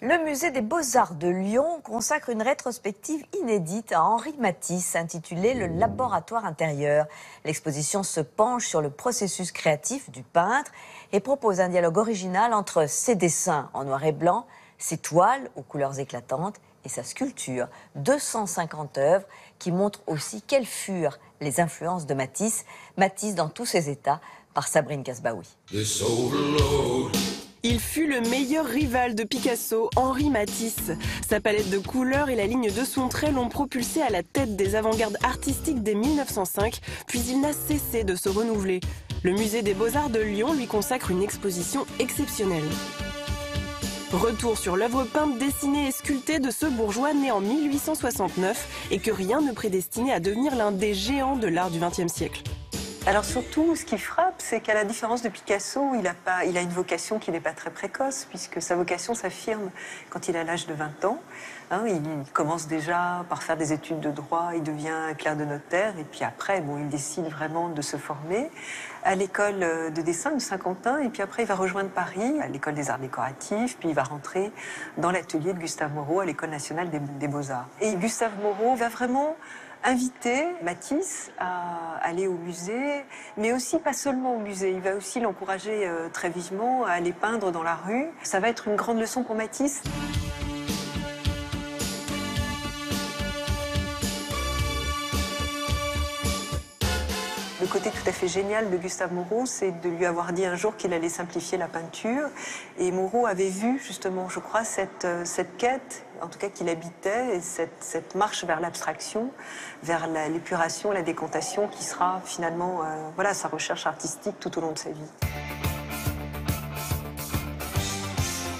Le musée des Beaux-Arts de Lyon consacre une rétrospective inédite à Henri Matisse, intitulée « Le laboratoire intérieur ». L'exposition se penche sur le processus créatif du peintre et propose un dialogue original entre ses dessins en noir et blanc, ses toiles aux couleurs éclatantes et sa sculpture. 250 œuvres qui montrent aussi quelles furent les influences de Matisse. Matisse dans tous ses états, par Sabrine Kasbaoui. Il fut le meilleur rival de Picasso, Henri Matisse. Sa palette de couleurs et la ligne de son trait l'ont propulsé à la tête des avant-gardes artistiques dès 1905, puis il n'a cessé de se renouveler. Le musée des Beaux-Arts de Lyon lui consacre une exposition exceptionnelle. Retour sur l'œuvre peinte, dessinée et sculptée de ce bourgeois né en 1869 et que rien ne prédestinait à devenir l'un des géants de l'art du XXe siècle. Alors surtout, ce qui frappe, c'est qu'à la différence de Picasso, il a une vocation qui n'est pas très précoce, puisque sa vocation s'affirme quand il a l'âge de 20 ans. Il commence déjà par faire des études de droit, il devient clerc de notaire, et puis après, il décide vraiment de se former à l'école de dessin de Saint-Quentin, et puis après, il va rejoindre Paris, à l'école des arts décoratifs, puis il va rentrer dans l'atelier de Gustave Moreau à l'école nationale des Beaux-Arts. Et Gustave Moreau va vraiment inviter Matisse à aller au musée, mais aussi pas seulement au musée. Il va aussi l'encourager très vivement à aller peindre dans la rue. Ça va être une grande leçon pour Matisse. Le côté tout à fait génial de Gustave Moreau, c'est de lui avoir dit un jour qu'il allait simplifier la peinture. Et Moreau avait vu justement, je crois, cette quête, en tout cas qu'il habitait, et cette marche vers l'abstraction, vers l'épuration, la décantation, qui sera finalement sa recherche artistique tout au long de sa vie.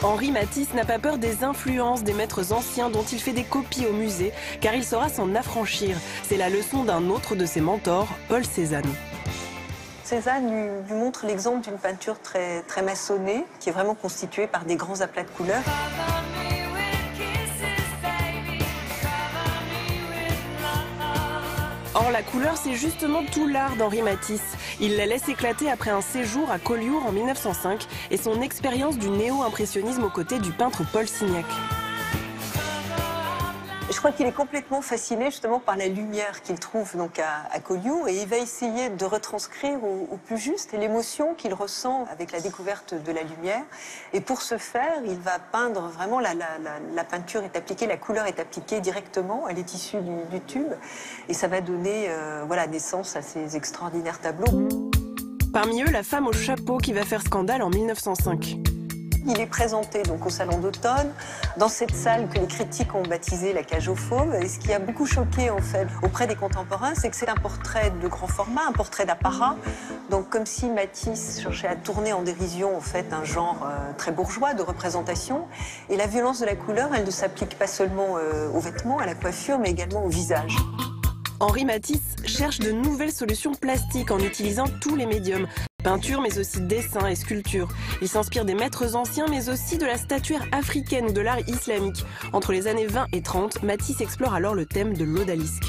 Henri Matisse n'a pas peur des influences des maîtres anciens dont il fait des copies au musée, car il saura s'en affranchir. C'est la leçon d'un autre de ses mentors, Paul Cézanne. Cézanne lui montre l'exemple d'une peinture très, très maçonnée, qui est vraiment constituée par des grands aplats de couleurs. Or, la couleur, c'est justement tout l'art d'Henri Matisse. Il la laisse éclater après un séjour à Collioure en 1905 et son expérience du néo-impressionnisme aux côtés du peintre Paul Signac. Je crois qu'il est complètement fasciné justement par la lumière qu'il trouve donc à Collioure, et il va essayer de retranscrire au plus juste l'émotion qu'il ressent avec la découverte de la lumière. Et pour ce faire, il va peindre vraiment, la peinture est appliquée, la couleur est appliquée directement, elle est issue du tube, et ça va donner naissance à ces extraordinaires tableaux. Parmi eux, la femme au chapeau qui va faire scandale en 1905. Il est présenté donc au Salon d'automne, dans cette salle que les critiques ont baptisée la cage aux fauves. Et ce qui a beaucoup choqué en fait auprès des contemporains, c'est que c'est un portrait de grand format, un portrait d'apparat. Donc comme si Matisse cherchait à tourner en dérision en fait un genre très bourgeois de représentation. Et la violence de la couleur, elle ne s'applique pas seulement aux vêtements, à la coiffure, mais également au visage. Henri Matisse cherche de nouvelles solutions plastiques en utilisant tous les médiums. Peinture, mais aussi dessin et sculpture. Il s'inspire des maîtres anciens, mais aussi de la statuaire africaine ou de l'art islamique. Entre les années 20 et 30, Matisse explore alors le thème de l'odalisque.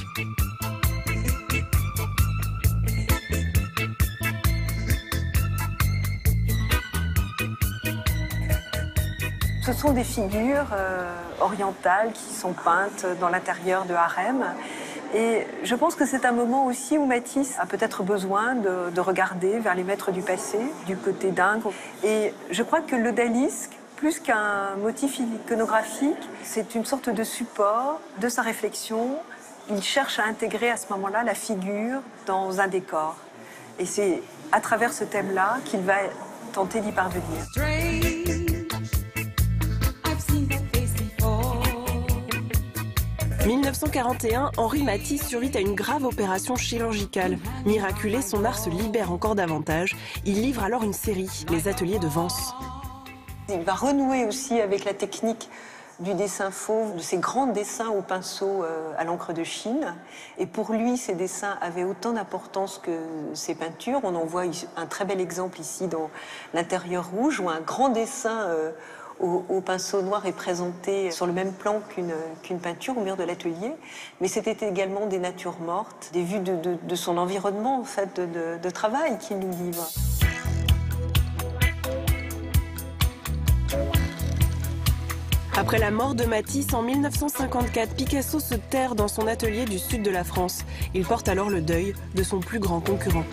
Ce sont des figures orientales qui sont peintes dans l'intérieur de harems. Et je pense que c'est un moment aussi où Matisse a peut-être besoin de regarder vers les maîtres du passé, du côté d'Inde. Et je crois que l'odalisque, plus qu'un motif iconographique, c'est une sorte de support de sa réflexion. Il cherche à intégrer à ce moment-là la figure dans un décor. Et c'est à travers ce thème-là qu'il va tenter d'y parvenir. 1941, Henri Matisse survit à une grave opération chirurgicale. Miraculé, son art se libère encore davantage. Il livre alors une série, Les Ateliers de Vence. Il va renouer aussi avec la technique du dessin fauve, de ces grands dessins au pinceau à l'encre de Chine. Et pour lui, ces dessins avaient autant d'importance que ces peintures. On en voit un très bel exemple ici dans l'intérieur rouge, où un grand dessin au pinceau noir est présenté sur le même plan qu'une peinture au mur de l'atelier. Mais c'était également des natures mortes, des vues de son environnement en fait, de travail qu'il nous livre. Après la mort de Matisse en 1954, Picasso se terre dans son atelier du sud de la France. Il porte alors le deuil de son plus grand concurrent.